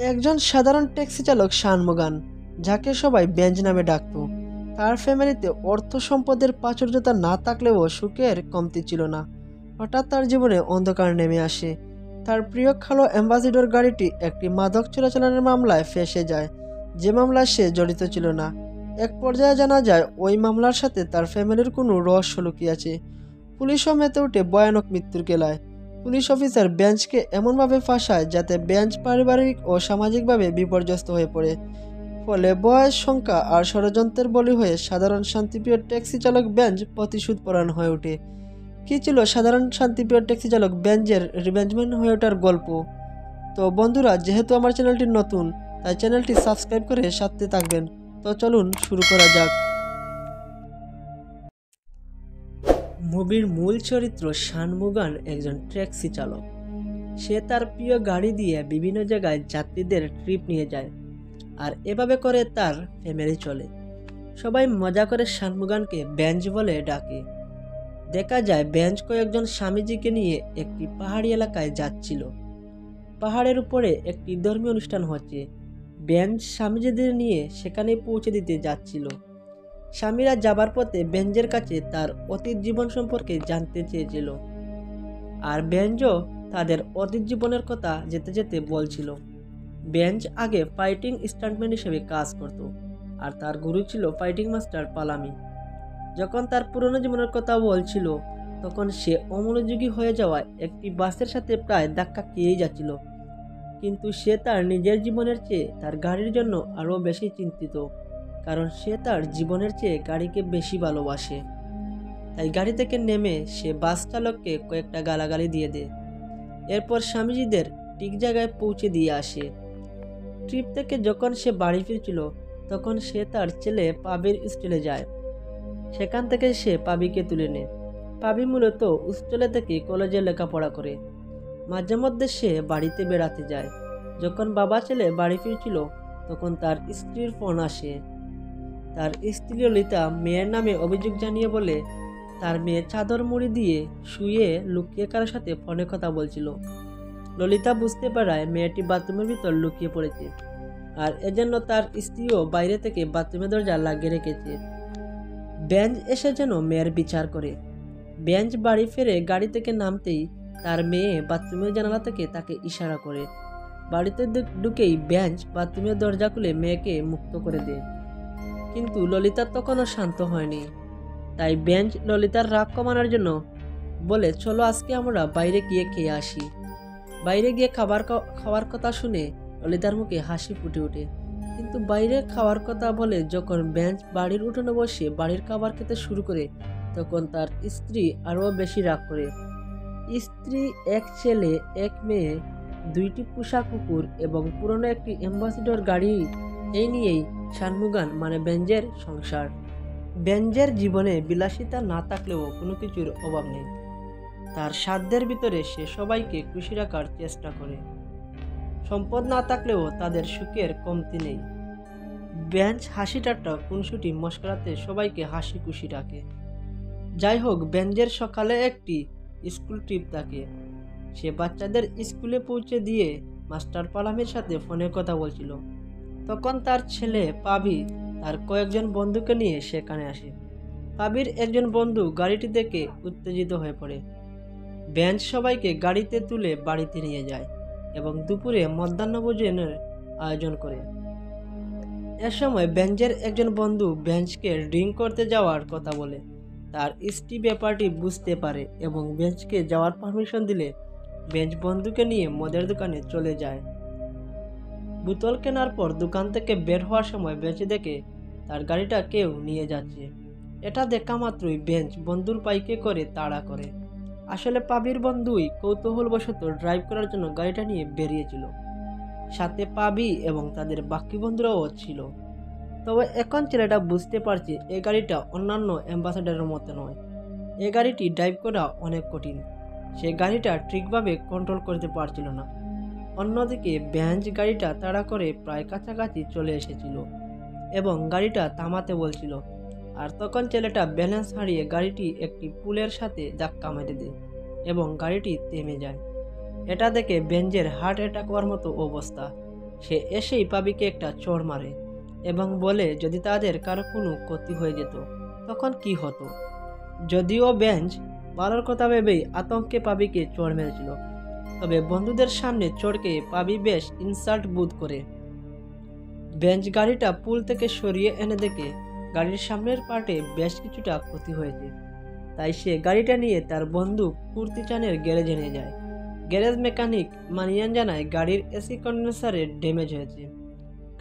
একজন সাধারণ ট্যাক্সি চালক শানমুগান, যাকে সবাই বেঞ্জ নামে ডাকত। তার ফ্যামিলিতে অর্থ সম্পদের প্রাচুর্যতা না থাকলেও সুখের কমতি ছিল না। হঠাৎ তার জীবনে অন্ধকার নেমে আসে। তার প্রিয় খালো অ্যাম্বাসিডর গাড়িটি একটি মাদক চোরাচালানের মামলায় ফেঁসে যায়, যে মামলায় সে জড়িত ছিল না। এক পর্যায়ে জানা যায় ওই মামলার সাথে তার ফ্যামিলির কোনো রহস্য লুকিয়ে আছে। পুলিশও মেতে ওঠে ভয়ানক মৃত্যুর কেলায়। পুলিশ অফিসার বেঞ্চকে এমনভাবে ফাঁসায় যাতে বেঞ্চ পারিবারিক ও সামাজিকভাবে বিপর্যস্ত হয়ে পড়ে। ফলে বয়স, সংখ্যা আর ষড়যন্ত্রের বলি হয়ে সাধারণ শান্তিপ্রিয় ট্যাক্সি চালক বেঞ্চ প্রতিশোধপরায়ণ হয়ে ওঠে। কী ছিল সাধারণ শান্তিপ্রিয় ট্যাক্সি চালক বেঞ্জের রিভেঞ্জম্যান হয়ে ওঠার গল্প? তো বন্ধুরা, যেহেতু আমার চ্যানেলটি নতুন, তাই চ্যানেলটি সাবস্ক্রাইব করে সাথে থাকবেন। তো চলুন শুরু করা যাক। মুভির মূল চরিত্র শানমুগান একজন ট্যাক্সি চালক। সে তার প্রিয় গাড়ি দিয়ে বিভিন্ন জায়গায় যাত্রীদের ট্রিপ নিয়ে যায়, আর এভাবে করে তার ফ্যামিলি চলে। সবাই মজা করে শানমুগানকে বেঞ্জ বলে ডাকে। দেখা যায় বেঞ্জ কয়েকজন স্বামীজিকে নিয়ে একটি পাহাড়ি এলাকায় যাচ্ছিল। পাহাড়ের উপরে একটি ধর্মীয় অনুষ্ঠান হচ্ছে। বেঞ্জ স্বামীজিদের নিয়ে সেখানে পৌঁছে দিতে যাচ্ছিল। স্বামীরা যাবার পথে বেঞ্জের কাছে তার অতীত জীবন সম্পর্কে জানতে চেয়েছিল, আর বেঞ্জও তাদের অতীত জীবনের কথা যেতে যেতে বলছিল। বেঞ্জ আগে ফাইটিং স্টান্টম্যান হিসেবে কাজ করত, আর তার গুরু ছিল ফাইটিং মাস্টার পালামি। যখন তার পুরনো জীবনের কথা বলছিল, তখন সে অমনোযোগী হয়ে যাওয়ায় একটি বাসের সাথে প্রায় ধাক্কা খেয়েই যাচ্ছিল। কিন্তু সে তার নিজের জীবনের চেয়ে তার গাড়ির জন্য আরও বেশি চিন্তিত, কারণ সে তার জীবনের চেয়ে গাড়িকে বেশি ভালোবাসে। তাই গাড়ি থেকে নেমে সে বাস চালককে কয়েকটা গালাগালি দিয়ে দেয়। এরপর স্বামীজিদের ঠিক জায়গায় পৌঁছে দিয়ে আসে। ট্রিপ থেকে যখন সে বাড়ি ফিরছিল, তখন সে তার ছেলে পাবির স্টেলে যায়। সেখান থেকে সে পাবিকে তুলে নেয়। পাবি মূলত স্টেলে থেকে কলেজে লেখাপড়া করে। মাঝে মধ্যে সে বাড়িতে বেড়াতে যায়। যখন বাবা ছেলে বাড়ি ফিরছিল, তখন তার স্ত্রীর ফোন আসে। তার স্ত্রী ললিতা মেয়ের নামে অভিযোগ জানিয়ে বলে তার মেয়ে চাদর মুড়ি দিয়ে শুয়ে লুকিয়ে কারোর সাথে ফোনে কথা বলছিল। ললিতা বুঝতে পারায় মেয়েটি বাথরুমের ভিতর লুকিয়ে পড়েছে, আর এজন্য তার স্ত্রীও বাইরে থেকে বাথরুমের দরজা লাগিয়ে রেখেছে। বেঞ্জ এসে যেন মেয়ের বিচার করে। বেঞ্জ বাড়ি ফিরে গাড়ি থেকে নামতেই তার মেয়ে বাথরুমের জানালা থেকে তাকে ইশারা করে। বাড়িতে ঢুকেই বেঞ্জ বাথরুমের দরজা খুলে মেয়েকে মুক্ত করে দেয়। কিন্তু ললিতা তখনও শান্ত হয়নি। তাই বেঞ্জ ললিতার রাগ কমানোর জন্য বলে, চলো আজকে আমরা বাইরে গিয়ে খেয়ে আসি। বাইরে গিয়ে খাওয়ার কথা শুনে ললিতার মুখে হাসি ফুটে ওঠে। কিন্তু বাইরে খাওয়ার কথা বলে যখন বেঞ্জ বাড়ির উঠোনে বসে বাড়ির খাবার খেতে শুরু করে, তখন তার স্ত্রী আরও বেশি রাগ করে। স্ত্রী, এক ছেলে, এক মেয়ে, 2টি পোষা কুকুর এবং পুরনো একটি অ্যাম্বাসিডর গাড়ি, এই নিয়েই শানমুগান মানে বেঞ্জের সংসার। বেঞ্জের জীবনে বিলাসিতা না থাকলেও কোনো কিছুর অভাব নেই। তার সাধ্যের ভিতরে সে সবাইকে খুশি রাখার চেষ্টা করে। সম্পদ না থাকলেও তাদের সুখের কমতি নেই। বেঞ্জ হাসি ঠাট্টা খুনসুটি মস্করাতে সবাইকে হাসি খুশি রাখে। যাই হোক, বেঞ্জের সকালে একটি স্কুল ট্রিপ থাকে। সে বাচ্চাদের স্কুলে পৌঁছে দিয়ে মাস্টার পালামের সাথে ফোনে কথা বলছিল। তখন তার ছেলে পাবি তার কয়েকজন বন্ধুকে নিয়ে সেখানে আসে। পাবির একজন বন্ধু গাড়িটি দেখে উত্তেজিত হয়ে পড়ে। বেঞ্জ সবাইকে গাড়িতে তুলে বাড়িতে নিয়ে যায় এবং দুপুরে মধ্যাহ্নভোজনের আয়োজন করে। এ সময় বেঞ্জের একজন বন্ধু বেঞ্জকে ড্রিঙ্ক করতে যাওয়ার কথা বলে। তার স্ত্রী ব্যাপারটি বুঝতে পারে এবং বেঞ্জকে যাওয়ার পারমিশন দিলে বেঞ্জ বন্ধুকে নিয়ে মদের দোকানে চলে যায়। বোতল কেনার পর দোকান থেকে বের হওয়ার সময় বেঞ্জ দেখে তার গাড়িটা কেউ নিয়ে যাচ্ছে। এটা দেখা মাত্রই বেঞ্জ বন্ধুর বাইকে করে তাড়া করে। আসলে পাবির বন্ধুই কৌতূহলবশত ড্রাইভ করার জন্য গাড়িটা নিয়ে বেরিয়েছিল। সাথে পাবি এবং তাদের বাকি বন্ধুরাও ছিল। তবে এখন ছেলেটা বুঝতে পারছে এই গাড়িটা অন্যান্য অ্যাম্বাসেডারের মতো নয়। এই গাড়িটি ড্রাইভ করা অনেক কঠিন। সে গাড়িটা ঠিকভাবে কন্ট্রোল করতে পারছিল না। অন্যদিকে বেঞ্জ গাড়িটা তাড়া করে প্রায় কাছাকাছি চলে এসেছিল এবং গাড়িটা থামাতে বলছিল, আর তখন ছেলেটা ব্যালেন্স হারিয়ে গাড়িটি একটি পুলের সাথে ধাক্কা মেরে দেয় এবং গাড়িটি থেমে যায়। এটা দেখে বেঞ্জের হার্ট অ্যাটাক হওয়ার মতো অবস্থা। সে এসেই পাবিকে একটা চড় মারে এবং বলে যদি তাদের কারো কোনো ক্ষতি হয়ে যেত তখন কি হতো। যদিও বেঞ্চ ভালোর কথা ভেবেই আতঙ্কে পাবিকে চড় মেরেছিল, তবে বন্ধুদের সামনে চড়কে পাবি বেশ ইনসাল্ট বোধ করে। বেঞ্চ গাড়িটা পুল থেকে সরিয়ে এনে দেখে গাড়ির সামনের পার্টে বেশ কিছুটা ক্ষতি হয়েছে। তাই সে গাড়িটা নিয়ে তার বন্ধু কুর্তিচানের গ্যারেজে নিয়ে যায়। গ্যারেজ মেকানিক মানিয়ান জানায় গাড়ির এসি কন্ডেন্সারে ড্যামেজ হয়েছে,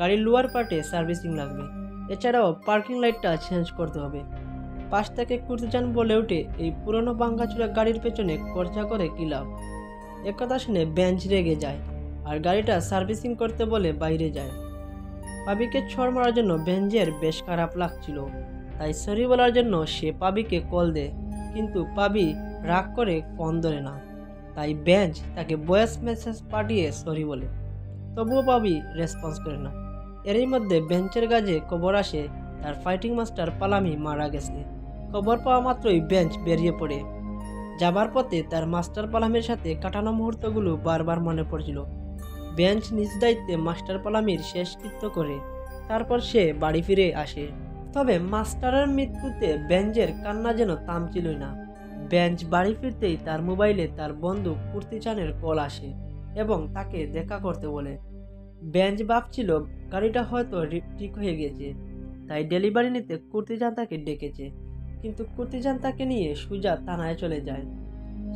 গাড়ির লোয়ার পার্টে সার্ভিসিং লাগবে, এছাড়াও পার্কিং লাইটটা চেঞ্জ করতে হবে। পাশ থেকে কুর্তিচান বলে ওঠে এই পুরনো ভাঙ্গাচুরা গাড়ির পেছনে খরচা করে কি লাভ। একথা শুনে বেঞ্চ রেগে যায় আর গাড়িটা সার্ভিসিং করতে বলে বাইরে যায়। পাবিকে ছড় মারার জন্য বেঞ্জের বেশ খারাপ লাগছিল, তাই সরি বলার জন্য সে পাবিকে কল দেয়, কিন্তু পাবি রাগ করে ফোন ধরে না। তাই বেঞ্চ তাকে ভয়েস মেসেজ পাঠিয়ে সরি বলে, তবুও পাবি রেসপন্স করে না। এরই মধ্যে বেঞ্চের কাছে খবর আসে তার ফাইটিং মাস্টার পালামি মারা গেছে। খবর পাওয়া মাত্রই বেঞ্চ বেরিয়ে পড়ে। যাবার পথে তার মাস্টার পালামির সাথে কাটানো মুহূর্তগুলো বারবার মনে পড়ছিল। বেঞ্চ নিজ দায়িত্বে মাস্টার পালামির শেষকৃত্য করে তারপর সে বাড়ি ফিরে আসে। তবে মাস্টারের মৃত্যুতে বেঞ্চের কান্না যেন থামছিলই না। বেঞ্চ বাড়ি ফিরতেই তার মোবাইলে তার বন্ধু কুর্তিচানের কল আসে এবং তাকে দেখা করতে বলে। বেঞ্চ ভাবছিল গাড়িটা হয়তো ঠিক হয়ে গেছে, তাই ডেলিভারি নিতে কুর্তিচান তাকে ডেকেছে, কিন্তু কুর্তিচান তাকে নিয়ে সুজা থানায় চলে যায়।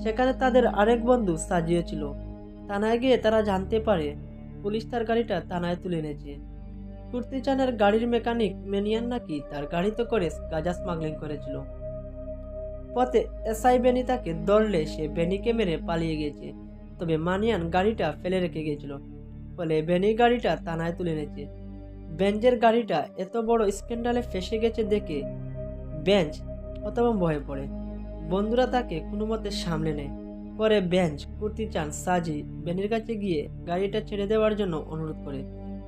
সেখানে তাদের আরেক বন্ধু সাজিয়ে ছিল। থানায় গিয়ে তারা জানতে পারে পুলিশ তার গাড়িটা থানায় তুলে এনেছে। কুর্তিচানের গাড়ির মেকানিক মেনিয়ান নাকি তার গাড়িতে করে গাঁজা স্মাগলিং করেছিল। পথে এসআই বেনি তাকে ধরলে সে বেনিকে মেরে পালিয়ে গেছে, তবে মানিয়ান গাড়িটা ফেলে রেখে গেছিল, ফলে বেনি গাড়িটা থানায় তুলে এনেছে। বেঞ্চের গাড়িটা এত বড় স্ক্যান্ডালে ফেসে গেছে দেখে বেঞ্চ অতবম্ব হয়ে পড়ে। বন্ধুরা তাকে কোনো মতে সামলে নেয়। পরে বেঞ্চ কুর্তিচান সাজি বেনির কাছে গিয়ে গাড়িটা ছেড়ে দেওয়ার জন্য অনুরোধ করে,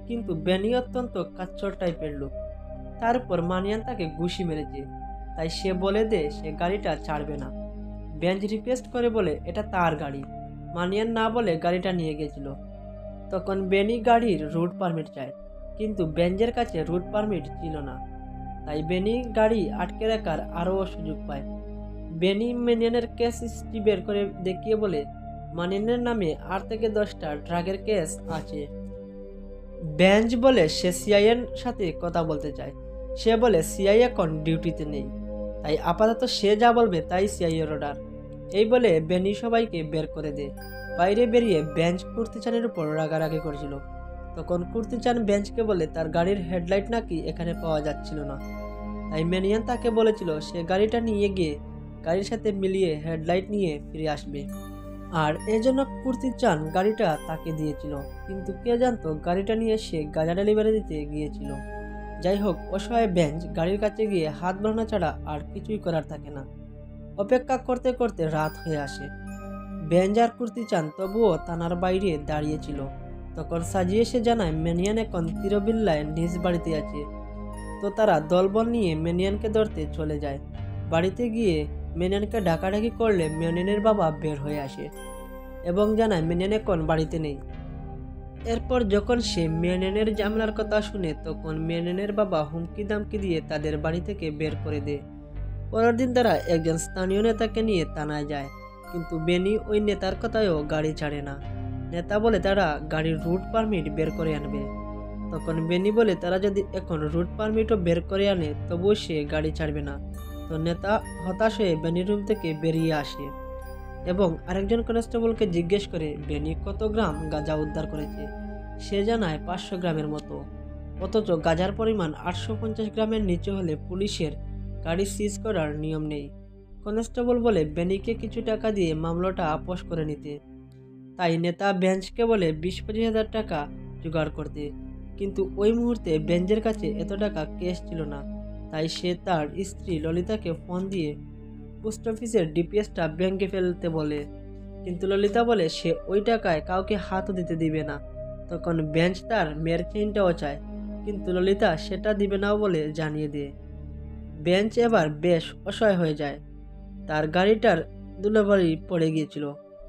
কিন্তু বেনি অত্যন্ত কাচ্চর টাইপের লোক। তারপর মানিয়ান তাকে ঘুষি মেরেছে, তাই সে বলে দেয় সে গাড়িটা ছাড়বে না। বেঞ্চ রিকোয়েস্ট করে বলে এটা তার গাড়ি। মানিয়ান না বলে গাড়িটা নিয়ে গেছিল। তখন বেনি গাড়ির রুট পারমিট চায়, কিন্তু বেঞ্চের কাছে রুট পারমিট ছিল না, তাই বেনি গাড়ি আটকে রাখার আরও সুযোগ পায়। বেনি মানিয়ানের কেস হিস্ট্রি বের করে দেখিয়ে বলে মানিয়ানের নামে 8 থেকে 10টা ড্রাগের কেস আছে। বেঞ্চ বলে সে সিআইএর সাথে কথা বলতে চায়। সে বলে সিআই এখন ডিউটিতে নেই, তাই আপাতত সে যা বলবে তাই সিআইএর অর্ডার। এই বলে বেনি সবাইকে বের করে দেয়। বাইরে বেরিয়ে বেঞ্চ কুর্তিচানের উপর রাগারাগি করছিল। তখন কুর্তিচান বেঞ্চকে বলে তার গাড়ির হেডলাইট নাকি এখানে পাওয়া যাচ্ছিল না, তাই মেনিয়ান তাকে বলেছিল সে গাড়িটা নিয়ে গিয়ে গাড়ির সাথে মিলিয়ে হেডলাইট নিয়ে ফিরে আসবে, আর এজন্য কুর্তিচান গাড়িটা তাকে দিয়েছিল। কিন্তু কে জানতো গাড়িটা নিয়ে সে গাঁজা ডেলিভারি দিতে গিয়েছিল। যাই হোক, অসহায় বেঞ্চ গাড়ির কাছে গিয়ে হাত বাড়ানো ছাড়া আর কিছুই করার থাকে না। অপেক্ষা করতে করতে রাত হয়ে আসে। বেঞ্চ আর কুর্তিচান তবুও থানার বাইরে দাঁড়িয়েছিল। তখন সাজিয়ে সে জানায় মেনিয়ান এখন তিরবিল্লায় নিজ বাড়িতে আছে। তো তারা দলবল নিয়ে মেনিয়ানকে ধরতে চলে যায়। বাড়িতে গিয়ে মেনিয়ানকে ডাকাডাকি করলে মেনিয়ানের বাবা বের হয়ে আসে এবং জানায় মেনিয়ান এখন বাড়িতে নেই। এরপর যখন সে মেনিয়ানের জামলার কথা শুনে তখন মেনিয়ানের বাবা হুমকি দামকি দিয়ে তাদের বাড়ি থেকে বের করে দেয়। পরের দিন তারা একজন স্থানীয় নেতাকে নিয়ে থানায় যায়, কিন্তু বেনি ওই নেতার কথায়ও গাড়ি ছাড়ে না। নেতা বলে তারা গাড়ির রুট পারমিট বের করে আনবে। তখন বেনি বলে তারা যদি এখন রুট পারমিটও বের করে আনে তবুও সে গাড়ি ছাড়বে না। তো নেতা হতাশ হয়ে বেনির রুম থেকে বেরিয়ে আসে এবং আরেকজন কনস্টেবলকে জিজ্ঞেস করে বেনি কত গ্রাম গাঁজা উদ্ধার করেছে। সে জানায় 500 গ্রামের মতো, অথচ গাঁজার পরিমাণ 850 গ্রামের নিচে হলে পুলিশের গাড়ি সিজ করার নিয়ম নেই। কনস্টেবল বলে বেনিকে কিছু টাকা দিয়ে মামলাটা আপোষ করে নিতে। তাই নেতা বেঞ্চকে বলে 20-25 হাজার টাকা জোগাড় করতে, কিন্তু ওই মুহূর্তে বেঞ্চের কাছে এত টাকা ক্যাশ ছিল না। তাই সে তার স্ত্রী ললিতাকে ফোন দিয়ে পোস্ট অফিসের ডিপিএসটা ব্যাংকে ফেলতে বলে, কিন্তু ললিতা বলে সে ওই টাকায় কাউকে হাতও দিতে দিবে না। তখন বেঞ্চ তার মেয়ের চেইনটাও চায়, কিন্তু ললিতা সেটা দিবে না বলে জানিয়ে দেয়। বেঞ্চ এবার বেশ অসহায় হয়ে যায়। তার গাড়িটার ধুলোবালি পড়ে গিয়েছিল,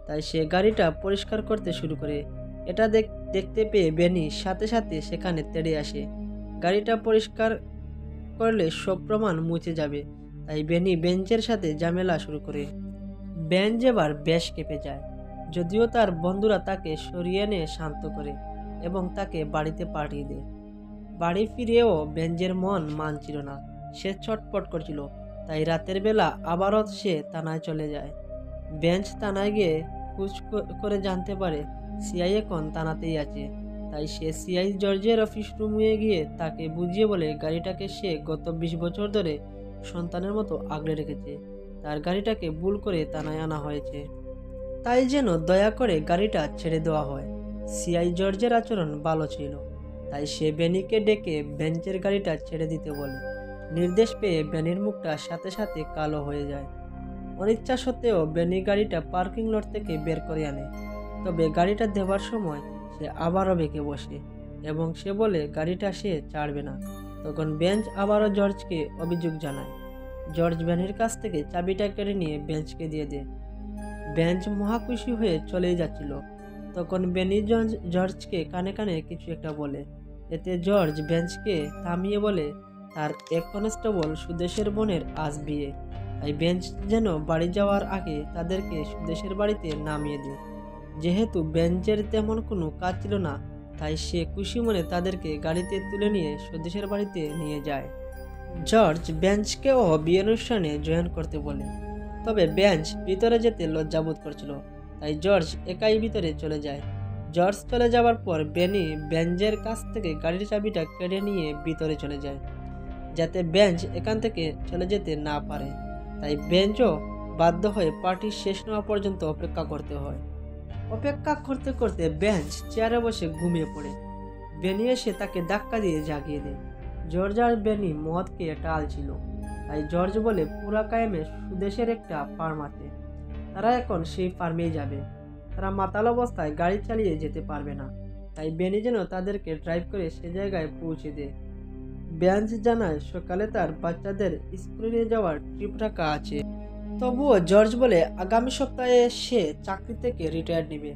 তাই সে গাড়িটা পরিষ্কার করতে শুরু করে এটা দেখতে পেয়ে বেনি সাথে সাথে সেখানে তেড়ে আসে। গাড়িটা পরিষ্কার করলে সব প্রমাণ মুছে যাবে, তাই বেনি বেঞ্চের সাথে ঝামেলা শুরু করে। বেঞ্চ এবার বেশ কেঁপে যায়, যদিও তার বন্ধুরা তাকে সরিয়ে এনে শান্ত করে এবং তাকে বাড়িতে পাঠিয়ে দেয়। বাড়ি ফিরেও বেঞ্চের মন মানছিল না, সে ছটফট করছিল। তাই রাতের বেলা আবারও সে থানায় চলে যায়। বেঞ্চ থানায় গিয়ে খোঁজ করে জানতে পারে সিআই এখন থানাতেই আছে। তাই সে সিআই জর্জের অফিস রুমে গিয়ে তাকে বুঝিয়ে বলে গাড়িটাকে সে গত 20 বছর ধরে সন্তানের মতো আগলে রেখেছে। তার গাড়িটাকে ভুল করে থানায় আনা হয়েছে, তাই যেন দয়া করে গাড়িটা ছেড়ে দেওয়া হয়। সিআই জর্জের আচরণ ভালো ছিল, তাই সে বেনিকে ডেকে বেঞ্চের গাড়িটা ছেড়ে দিতে বলে। নির্দেশ পেয়ে বেনির মুখটা সাথে সাথে কালো হয়ে যায়। অনিচ্ছা সত্ত্বেও বেনি গাড়িটা পার্কিং লট থেকে বের করে আনে। তবে গাড়িটা দেওয়ার সময় সে আবারও বেঁকে বসে এবং সে বলে গাড়িটা সে ছাড়বে না। তখন বেঞ্চ আবারও জর্জকে অভিযোগ জানায়। জর্জ বেনির কাছ থেকে চাবিটা কেড়ে নিয়ে বেঞ্চকে দিয়ে দেয়। বেঞ্চ মহাখুশি হয়ে চলেই যাচ্ছিল। তখন বেনি জর্জকে কানে কানে কিছু একটা বলে। এতে জর্জ বেঞ্চকে থামিয়ে বলে তার এক কনস্টেবল সুদেশের বোনের আজ বিয়ে, তাই বেঞ্চ যেন বাড়ি যাওয়ার আগে তাদেরকে সুদেশের বাড়িতে নামিয়ে দেয়। যেহেতু বেঞ্চের তেমন কোনো কাজ ছিল না, তাই সে খুশি মনে তাদেরকে গাড়িতে তুলে নিয়ে সুদেশের বাড়িতে নিয়ে যায়। জর্জ বেঞ্চকেও বিয়ে অনুষ্ঠানে জয়েন করতে বলে, তবে বেঞ্চ ভিতরে যেতে লজ্জাবোধ করছিল, তাই জর্জ একাই ভিতরে চলে যায়। জর্জ চলে যাওয়ার পর বেনি বেঞ্চের কাছ থেকে গাড়ির চাবিটা কেড়ে নিয়ে ভিতরে চলে যায়, যাতে বেঞ্চ এখান থেকে চলে যেতে না পারে। তাই বেঞ্চও বাধ্য হয়ে পার্টি শেষ হওয়া পর্যন্ত অপেক্ষা করতে হয়। অপেক্ষা করতে করতে বেঞ্চ চেয়ারে বসে ঘুমিয়ে পড়ে। বেনি এসে তাকে ধাক্কা দিয়ে জাগিয়ে দেয়। জর্জ আর বেনি মদকে টাল ছিল, তাই জর্জ বলে পুরা কায়েমে সুদেশের একটা ফার্ম আছে, তারা এখন সেই ফার্মেই যাবে। তারা মাতাল অবস্থায় গাড়ি চালিয়ে যেতে পারবে না, তাই বেনি যেন তাদেরকে ড্রাইভ করে সে জায়গায় পৌঁছে দেয়। বেঞ্চ জানায় সকালে তার বাচ্চাদের স্কুলে নিয়ে যাওয়ার ট্রিপ রাখা আছে। তবুও জর্জ বলে আগামী সপ্তাহে সে চাকরি থেকে রিটায়ার নেবে,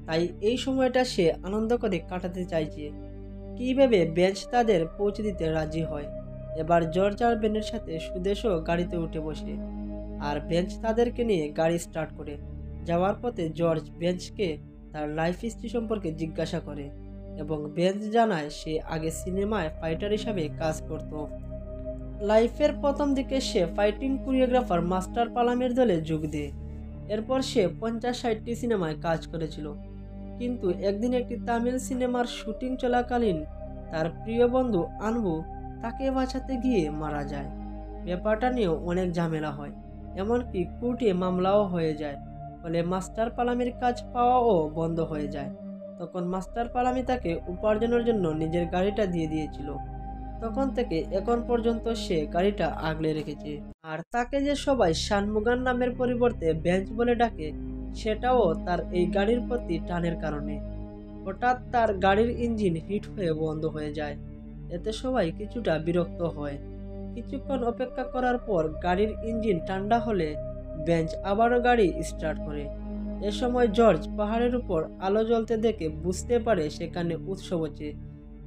তাই এই সময়টা সে আনন্দ করে কাটাতে চাইছে। কি ভেবে বেঞ্চ তাদের পৌঁছে দিতে রাজি হয়। এবার জর্জ আর বেনের সাথে সুদেশও গাড়িতে উঠে বসে, আর বেঞ্চ তাদেরকে নিয়ে গাড়ি স্টার্ট করে। যাওয়ার পথে জর্জ বেঞ্চকে তার লাইফ হিস্ট্রি সম্পর্কে জিজ্ঞাসা করে এবং বেঞ্চ জানায় সে আগে সিনেমায় ফাইটার হিসাবে কাজ করত। লাইফের প্রথম দিকে সে ফাইটিং কোরিওগ্রাফার মাস্টার পালামের দলে যোগ দেয়। এরপর সে 50-60টি সিনেমায় কাজ করেছিল, কিন্তু একদিন একটি তামিল সিনেমার শুটিং চলাকালীন তার প্রিয় বন্ধু আনবু তাকে বাঁচাতে গিয়ে মারা যায়। ব্যাপারটা নিয়েও অনেক ঝামেলা হয়, এমনকি কোর্টে মামলাও হয়ে যায়। ফলে মাস্টার পালামের কাজ পাওয়াও বন্ধ হয়ে যায়। তখন মাস্টার পালামি তাকে উপার্জনের জন্য নিজের গাড়িটা দিয়ে দিয়েছিল। তখন থেকে এখন পর্যন্ত সে গাড়িটা আগলে রেখেছে। আর তাকে যে সবাই শানমুগান নামের পরিবর্তে বেঞ্চ বলে ডাকে, সেটাও তার এই গাড়ির প্রতি টানের কারণে। হঠাৎ তার গাড়ির ইঞ্জিন হিট হয়ে বন্ধ হয়ে যায়, এতে সবাই কিছুটা বিরক্ত হয়। কিছুক্ষণ অপেক্ষা করার পর গাড়ির ইঞ্জিন ঠান্ডা হলে বেঞ্চ আবারও গাড়ি স্টার্ট করে। এ সময় জর্জ পাহাড়ের উপর আলো জ্বলতে দেখে বুঝতে পারে সেখানে উৎসব হচ্ছে,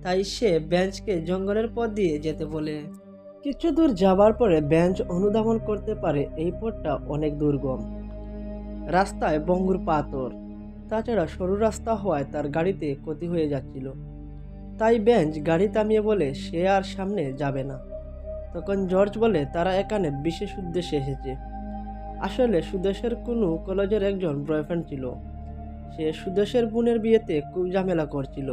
তাই সে বেঞ্চকে জঙ্গলের পথ দিয়ে যেতে বলে। কিছু দূর যাবার পরে বেঞ্চ অনুধাবন করতে পারে এই পথটা অনেক দুর্গম, রাস্তায় ভঙ্গুর পাথর, তাছাড়া সরু রাস্তা হওয়ায় তার গাড়িতে ক্ষতি হয়ে যাচ্ছিল। তাই বেঞ্চ গাড়ি থামিয়ে বলে সে আর সামনে যাবে না। তখন জর্জ বলে তারা এখানে বিশেষ উদ্দেশ্যে এসেছে। আসলে সুদেশের কোনো কলেজের একজন বয়ফ্রেন্ড ছিল, সে সুদেশের বোনের বিয়েতে খুব ঝামেলা করছিল।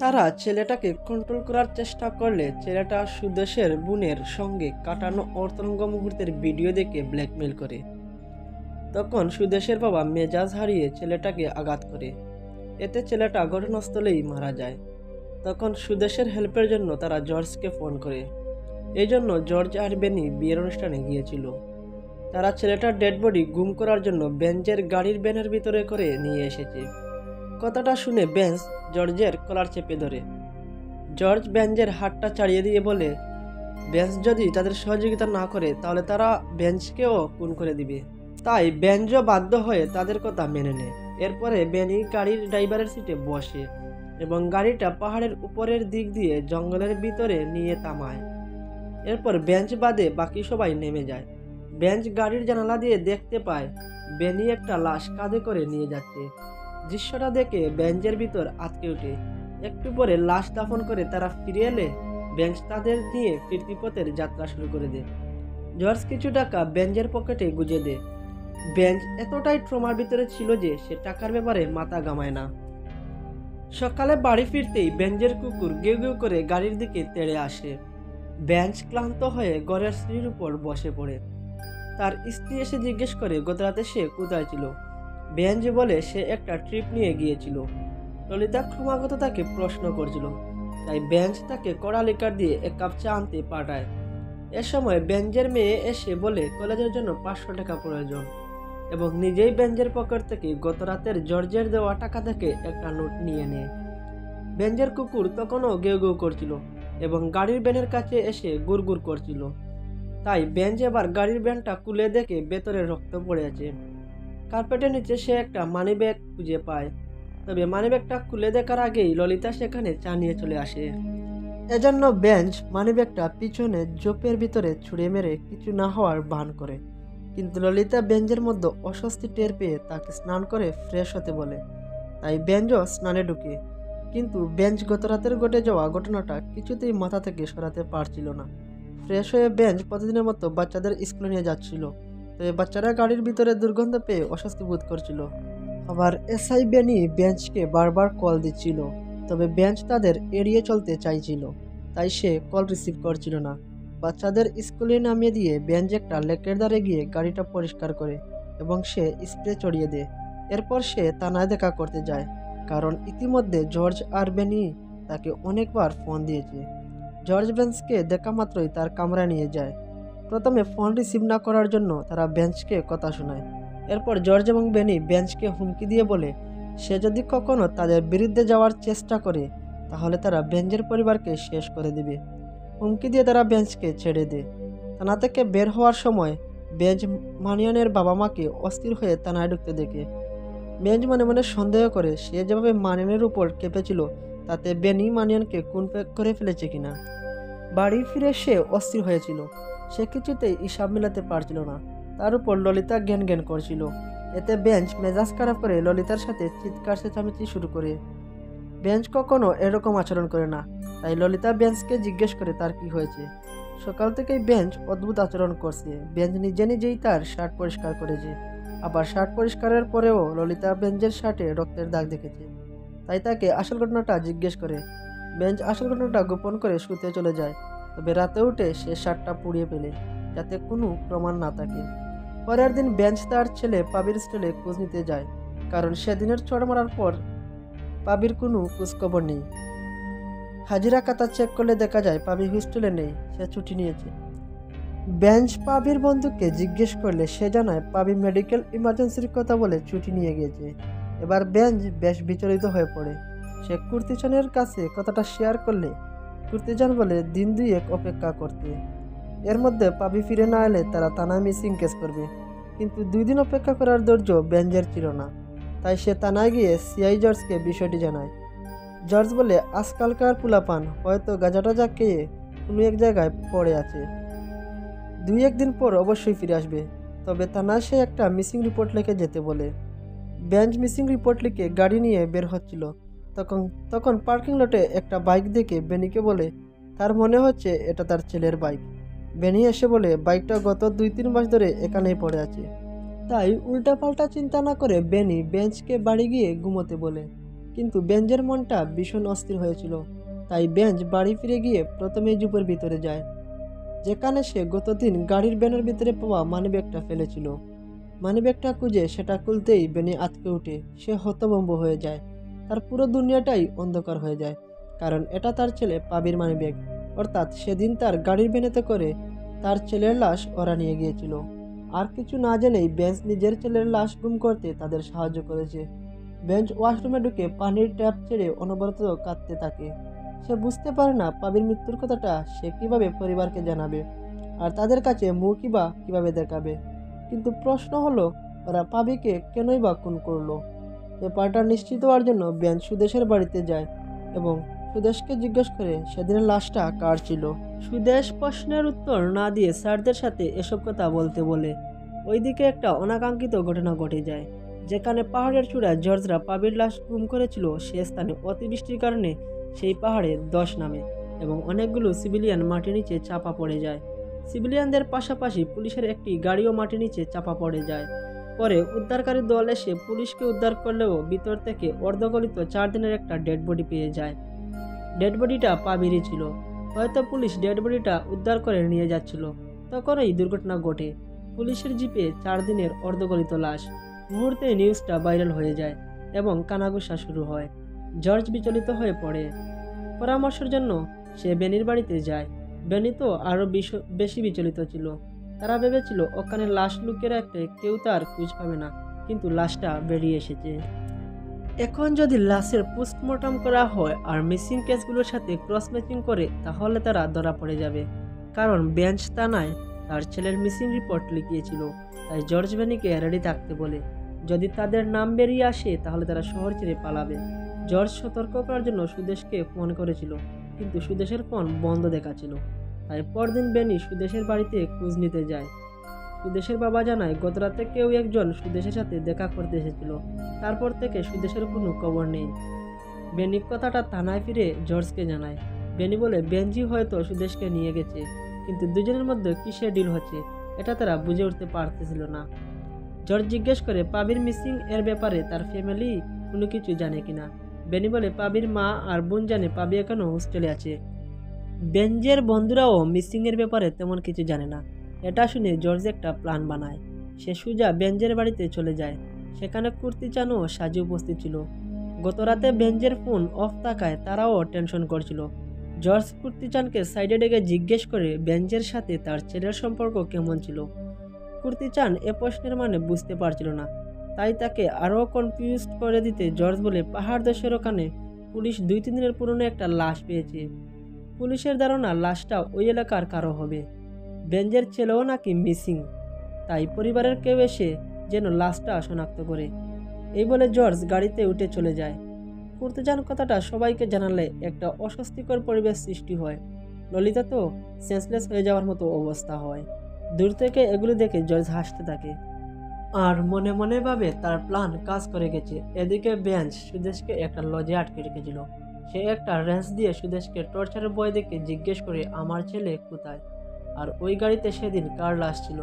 তারা ছেলেটাকে কন্ট্রোল করার চেষ্টা করলে ছেলেটা সুদেশের বোনের সঙ্গে কাটানো অর্থরঙ্গ মুহূর্তের ভিডিও দেখে ব্ল্যাকমেল করে। তখন সুদেশের বাবা মেজাজ হারিয়ে ছেলেটাকে আঘাত করে, এতে ছেলেটা ঘটনাস্থলেই মারা যায়। তখন সুদেশের হেল্পের জন্য তারা জর্জকে ফোন করে। এই জন্য জর্জ আর বেনি বিয়ের অনুষ্ঠানে গিয়েছিল। তারা ছেলেটার ডেড বডি গুম করার জন্য বেঞ্চের গাড়ির ভ্যানের ভিতরে করে নিয়ে এসেছে। কথাটা শুনে বেঞ্চ জর্জের কলার চেপে ধরে। জর্জ বেঞ্চের হাতটা ছাড়িয়ে দিয়ে বলে বেঞ্চ যদি তাদের সহযোগিতা না করে তাহলে তারা বেঞ্চকেও খুন করে দিবে। তাই বেঞ্জও বাধ্য হয়ে তাদের কথা মেনে নেয়। এরপরে বেনি গাড়ির ড্রাইভারের সিটে বসে এবং গাড়িটা পাহাড়ের উপরের দিক দিয়ে জঙ্গলের ভিতরে নিয়ে থামায়। এরপর বেঞ্চ বাদে বাকি সবাই নেমে যায়। বেঞ্চ গাড়ির জানালা দিয়ে দেখতে পায় বেনি একটা লাশ কাঁধে করে নিয়ে যাচ্ছে। দৃশ্যটা দেখে বেঞ্চের ভিতর আটকে ওঠে। একটু পরে লাশ দাফন করে তারা ফিরে এলে বেঞ্চ তাদের নিয়ে ফিরতি পথের যাত্রা শুরু করে দেয়। জর্জ কিছু টাকা বেঞ্চের পকেটে গুজে দেয়। বেঞ্চ এতটাই ট্রমার ভিতরে ছিল যে সে টাকার ব্যাপারে মাথা ঘামায় না। সকালে বাড়ি ফিরতেই বেঞ্চের কুকুর গেউ গেউ করে গাড়ির দিকে তেড়ে আসে। বেঞ্চ ক্লান্ত হয়ে ঘরের সিঁড়ির উপর বসে পড়ে। তার স্ত্রী এসে জিজ্ঞেস করে গতরাতে সে কোথায় ছিল। বেঞ্চ বলে সে একটা ট্রিপ নিয়ে গিয়েছিল। ললিতা ক্রমাগত তাকে প্রশ্ন করছিল, তাই বেঞ্চ তাকে কড়া লিকার দিয়ে এক কাপ চা আনতে পাঠায়। এ সময় বেঞ্চের মেয়ে এসে বলে কলেজের জন্য 500 টাকা প্রয়োজন এবং নিজেই বেঞ্চের পকেট থেকে গত রাতের জর্জের দেওয়া টাকা থেকে একটা নোট নিয়ে নেয়। বেঞ্চের কুকুর তখনও গেউ গেউ করছিল এবং গাড়ির ব্যানের কাছে এসে গুড়গুড় করছিল। তাই বেঞ্চ এবার গাড়ির ব্যানটা খুলে দেখে ভেতরে রক্ত পড়ে আছে। কার্পেটের নিচে সে একটা মানিব্যাগ খুঁজে পায়, তবে মানিব্যাগটা খুলে দেখার আগেই ললিতা সেখানে চা নিয়ে চলে আসে। এজন্য বেঞ্চ মানিব্যাগটা পিছনে জোপের ভিতরে ছুঁড়ে মেরে কিছু না হওয়ার ভান করে। কিন্তু ললিতা বেঞ্চের মধ্যে অস্বস্তি টের পেয়ে তাকে স্নান করে ফ্রেশ হতে বলে। তাই বেঞ্চও স্নানে ঢুকে। কিন্তু বেঞ্চ গত রাতের ঘটে যাওয়া ঘটনাটা কিছুতেই মাথা থেকে সরাতে পারছিল না। ফ্রেশ হয়ে বেঞ্চ প্রতিদিনের মতো বাচ্চাদের স্কুলে নিয়ে যাচ্ছিল, তবে বাচ্চারা গাড়ির ভিতরে দুর্গন্ধ পেয়ে অস্বস্তি বোধ করছিল। আবার এসআই বেনি বেঞ্চকে বারবার কল দিচ্ছিল, তবে বেঞ্চ তাদের এড়িয়ে চলতে চাইছিল, তাই সে কল রিসিভ করছিল না। বাচ্চাদের স্কুলে নামিয়ে দিয়ে বেঞ্চ একটা লেকের ধারে গিয়ে গাড়িটা পরিষ্কার করে এবং সে স্প্রে চড়িয়ে দেয়। এরপর সে থানায় দেখা করতে যায়, কারণ ইতিমধ্যে জর্জ আর বেনি তাকে অনেকবার ফোন দিয়েছে। জর্জ বেঞ্চকে দেখা মাত্রই তার কামরায় নিয়ে যায়। প্রথমে ফোন রিসিভ না করার জন্য তারা বেঞ্চকে কথা শোনায়। এরপর জর্জ এবং বেনি বেঞ্চকে হুমকি দিয়ে বলে সে যদি কখনো তাদের বিরুদ্ধে যাওয়ার চেষ্টা করে তাহলে তারা বেঞ্চের পরিবারকে শেষ করে দেবে। হুমকি দিয়ে তারা বেঞ্চকে ছেড়ে দেয়। থানা থেকে বের হওয়ার সময় বেঞ্চ মানিয়ানের বাবা মাকে অস্থির হয়ে থানায় ঢুকতে দেখে। বেঞ্চ মনে মনে সন্দেহ করে সে যেভাবে মানিয়ানের উপর কেঁপেছিল তাতে বেনি মানিয়ানকে খুন করে ফেলেছে কিনা। বাড়ি ফিরে সে অস্থির হয়েছিল। সে কিছুতেই হিসাব মেলাতে পারছিল না। তার উপর ললিতা জ্ঞান জ্ঞান করছিল। এতে বেঞ্চ মেজাজ খারাপ করে ললিতার সাথে চিৎকার চেঁচামেচি শুরু করে। বেঞ্চ কখনো এরকম আচরণ করে না, তাই ললিতা বেঞ্চকে জিজ্ঞেস করে তার কি হয়েছে। সকাল থেকেই বেঞ্চ অদ্ভুত আচরণ করছে। বেঞ্চ নিজে নিজেই তার শার্ট পরিষ্কার করেছে। আবার শার্ট পরিষ্কারের পরেও ললিতা বেঞ্চের শার্টে রক্তের দাগ দেখেছে, তাই তাকে আসল ঘটনাটা জিজ্ঞেস করে। বেঞ্চ আসল ঘটনাটা গোপন করে শুতে চলে যায়, তবে রাতে উঠে সে শার্টটা পুড়িয়ে ফেলে যাতে কোনো প্রমাণ না থাকে। পরের দিন বেঞ্চ তার ছেলে পাবির স্টেলে খোঁজ নিতে যায়, কারণ সেদিনের চড় মারার পর পাবির কোনো খোঁজখবর নেই। হাজিরা খাতা চেক করলে দেখা যায় পাবি হোস্টেলে নেই, সে ছুটি নিয়েছে। বেঞ্চ পাবির বন্ধুকে জিজ্ঞেস করলে সে জানায় পাবি মেডিকেল ইমার্জেন্সির কথা বলে ছুটি নিয়ে গিয়েছে। এবার বেঞ্চ বেশ বিচলিত হয়ে পড়ে। সে কুর্তিচানের কাছে কথাটা শেয়ার করলে কুর্তিচান বলে দিন 2 অপেক্ষা করতে। এর মধ্যে পাবি ফিরে না এলে তারা থানায় মিসিং কেস করবে। কিন্তু 2 দিন অপেক্ষা করার ধৈর্য বেঞ্চের ছিল না, তাই সে থানায় গিয়ে সিআই জর্জকে বিষয়টি জানায়। জর্জ বলে আজকালকার পুলাপান হয়তো গাঁজা খেয়ে কোনো এক জায়গায় পড়ে আছে, 2-1 দিন পর অবশ্যই ফিরে আসবে। তবে থানায় সে একটা মিসিং রিপোর্ট লিখে যেতে বলে। বেঞ্চ মিসিং রিপোর্ট লিখে গাড়ি নিয়ে বের হচ্ছিল। তখন পার্কিং লটে একটা বাইক দেখে বেনিকে বলে তার মনে হচ্ছে এটা তার ছেলের বাইক। বেনি এসে বলে বাইকটা গত 2-3 মাস ধরে এখানেই পড়ে আছে। তাই উল্টাপাল্টা চিন্তা না করে বেনি বেঞ্চকে বাড়ি গিয়ে ঘুমোতে বলে। কিন্তু বেঞ্চের মনটা ভীষণ অস্থির হয়েছিল, তাই বেঞ্চ বাড়ি ফিরে গিয়ে প্রথমেই জুপের ভিতরে যায়, যেখানে সে গতদিন গাড়ির ব্যানের ভিতরে পাওয়া মানিব্যাগটা ফেলেছিল। মানিব্যাগটা খুঁজে সেটা খুলতেই বেনি আটকে উঠে। সে হতভম্ব হয়ে যায়। তার পুরো দুনিয়াটাই অন্ধকার হয়ে যায়, কারণ এটা তার ছেলে পাবির মানিব্যাগ। অর্থাৎ সেদিন তার গাড়ির ভ্যানেতে করে তার ছেলের লাশ ওরা নিয়ে গিয়েছিল। আর কিছু না জেনেই বেঞ্চ নিজের ছেলের লাশ গুম করতে তাদের সাহায্য করেছে। বেঞ্চ ওয়াশরুমে ঢুকে পানির ট্যাপ ছেড়ে অনবরত কাঁদতে থাকে। সে বুঝতে পারে না পাবির মৃত্যুর কথাটা সে কিভাবে পরিবারকে জানাবে আর তাদের কাছে মুখই বা কিভাবে দেখাবে। কিন্তু প্রশ্ন হলো, ওরা পাবিকে কেনই বা খুন করলো? ব্যাপারটা নিশ্চিত হওয়ার জন্য বেন সুদেশের বাড়িতে যায় এবং সুদেশকে জিজ্ঞেস করে সেদিনের লাশটা কার ছিল। সুদেশ প্রশ্নের উত্তর না দিয়ে স্যারদের সাথে এসব কথা বলতে বলে। ওইদিকে একটা অনাকাঙ্ক্ষিত ঘটনা ঘটে যায়, যেখানে পাহাড়ের চূড়ায় জর্জরা পাবির লাশ গুম করেছিল সে স্থানে অতিবৃষ্টির কারণে সেই পাহাড়ে ধস নামে এবং অনেকগুলো সিভিলিয়ান মাটির নিচে চাপা পড়ে যায়। সিভিলিয়ানদের পাশাপাশি পুলিশের একটি গাড়িও মাটির নিচে চাপা পড়ে যায়। পরে উদ্ধারকারী দল এসে পুলিশকে উদ্ধার করলেও ভিতর থেকে অর্ধগলিত 4 দিনের একটা ডেড বডি পেয়ে যায়। ডেড বডিটা পাবিরই ছিল। হয়তো পুলিশ ডেড বডিটা উদ্ধার করে নিয়ে যাচ্ছিল, তখন এই দুর্ঘটনা ঘটে। পুলিশের জিপে 4 দিনের অর্ধগলিত লাশ। মুহূর্তে নিউজটা ভাইরাল হয়ে যায় এবং কানাঘুষা শুরু হয়। জর্জ বিচলিত হয়ে পড়ে। পরামর্শের জন্য সে বেনির বাড়িতে যায়। বেনি তো আরও বেশি বিচলিত ছিল। তারা ভেবেছিল ওখানে লাশ লুকিয়ে রাখলে কেউ তার খোঁজ পাবে না, কিন্তু লাশটা বেরিয়ে এসেছে। এখন যদি লাশের পোস্টমর্টম করা হয় আর মিসিং কেসগুলোর সাথে ক্রস ম্যাচিং করে, তাহলে তারা ধরা পড়ে যাবে। কারণ বেঞ্চ থানায় তার ছেলের মিসিং রিপোর্ট লিখিয়েছিল। তাই জর্জ বেনিকে রেডি থাকতে বলে। যদি তাদের নাম বেরিয়ে আসে তাহলে তারা শহর ছেড়ে পালাবে। জর্জ সতর্ক করার জন্য সুদেশকে ফোন করেছিল, কিন্তু সুদেশের ফোন বন্ধ দেখাচ্ছিল। তাই পরদিন বেনি সুদেশের বাড়িতে খোঁজ নিতে যায়। সুদেশের বাবা জানায় গতরাতে কেউ একজন সুদেশের সাথে দেখা করতে এসেছিল। তারপর থেকে সুদেশের কোনো খবর নেই। বেনি কথাটা থানায় ফিরে জর্জকে জানায়। বেনি বলে বেনজি হয়তো সুদেশকে নিয়ে গেছে, কিন্তু দুজনের মধ্যে কিসের ডিল হচ্ছে এটা তারা বুঝে উঠতে পারতেছিল না। জর্জ জিজ্ঞেস করে পাবির মিসিং এর ব্যাপারে তার ফ্যামিলি কোনো কিছু জানে কিনা। বেনি বলে পাবির মা আর বোন জানে পাবি এখনো হোস্টেলে আছে। বেনজের বন্ধুরাও মিসিং এর ব্যাপারে তেমন কিছু জানে না। এটা শুনে জর্জ একটা প্ল্যান বানায়। সে সুজা বেনজের বাড়িতে চলে যায়। সেখানে কুর্তিচান ও সাজু উপস্থিত ছিল। গত রাতে বেনজের ফোন অফ থাকায় তারাও টেনশন করছিল। জর্জ কুর্তিচানকে সাইডে ডেকে জিজ্ঞেস করে বেনজের সাথে তার ছেলের সম্পর্ক কেমন ছিল। কুর্তিচান এ প্রশ্নের মানে বুঝতে পারছিল না, তাই তাকে আরও কনফিউজড করে দিতে জর্জ বলে পাহাড় দেশের ওখানে পুলিশ 2-3 দিনের পুরনো একটা লাশ পেয়েছে। পুলিশের ধারণা লাশটা ওই এলাকার কারো হবে। বেনজের ছেলেও নাকি মিসিং, তাই পরিবারের কেউ এসে যেন লাশটা শনাক্ত করে। এই বলে জর্জ গাড়িতে উঠে চলে যায়। কুর্তিচান কথাটা সবাইকে জানালে একটা অস্বস্তিকর পরিবেশ সৃষ্টি হয়। ললিতা তো সেন্সলেস হয়ে যাওয়ার মতো অবস্থা হয়। দূর থেকে এগুলো দেখে জর্জ হাসতে থাকে আর মনে মনে ভাবে তার প্ল্যান কাজ করে গেছে। এদিকে বেঞ্চ সুদেশকে একটা লজে আটকে রেখেছিল। সে একটা রেঞ্চ দিয়ে সুদেশকে টর্চারের ভয় দেখে জিজ্ঞেস করে আমার ছেলে কোথায়, আর ওই গাড়িতে সেদিন কার লাশ ছিল।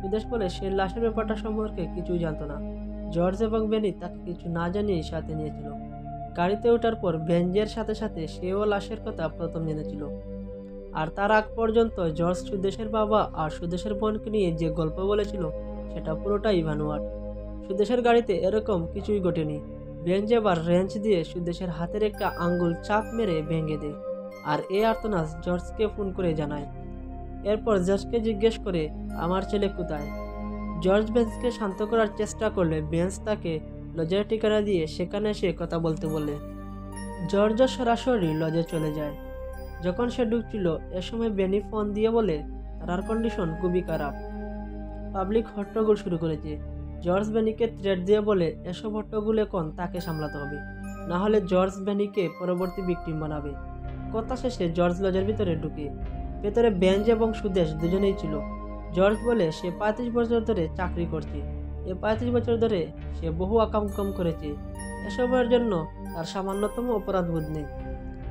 সুদেশ বলে সে লাশের ব্যাপারটা সম্পর্কে কিছুই জানতো না। জর্জ এবং বেনি তাকে কিছু না জানিয়েই সাথে নিয়েছিল। গাড়িতে ওঠার পর বেঞ্জের সাথে সাথে সেও লাশের কথা প্রথম জেনেছিল। আর তার আগ পর্যন্ত জর্জ সুদেশের বাবা আর সুদেশের বোনকে নিয়ে যে গল্প বলেছিল সেটা পুরোটাই ভানুয়াট। সুদেশের গাড়িতে এরকম কিছুই ঘটেনি। বেঞ্জ এবার রেঞ্চ দিয়ে সুদেশের হাতের একটা আঙ্গুল চাপ মেরে ভেঙে দেয়, আর এই আর্তনাদ জর্জকে ফোন করে জানায়। এরপর জর্জকে জিজ্ঞেস করে আমার ছেলে কোথায়। জর্জ বেঞ্চকে শান্ত করার চেষ্টা করলে বেঞ্চ তাকে লজের ঠিকানা দিয়ে সেখানে এসে কথা বলতে বলে। জর্জ সরাসরি লজে চলে যায়। যখন সে ঢুকছিল এ সময় বেনি ফোন দিয়ে বলে তার কন্ডিশন খুবই খারাপ। পাবলিক হট্টগোল শুরু করেছে। জর্জ বেনিকে থ্রেট দিয়ে বলে এসব হট্টগোল এখন তাকে সামলাতে হবে, না হলে জর্জ বেনিকে পরবর্তী ভিকটিম বানাবে। কথা শেষে জর্জ লজের ভিতরে ঢুকে। ভেতরে বেঞ্জ এবং সুদেশ দুজনেই ছিল। জর্জ বলে সে 35 বছর ধরে চাকরি করছে। এই 35 বছর ধরে সে বহু আকাম করেছে। এসবের জন্য তার সামান্যতম অপরাধবোধ নেই।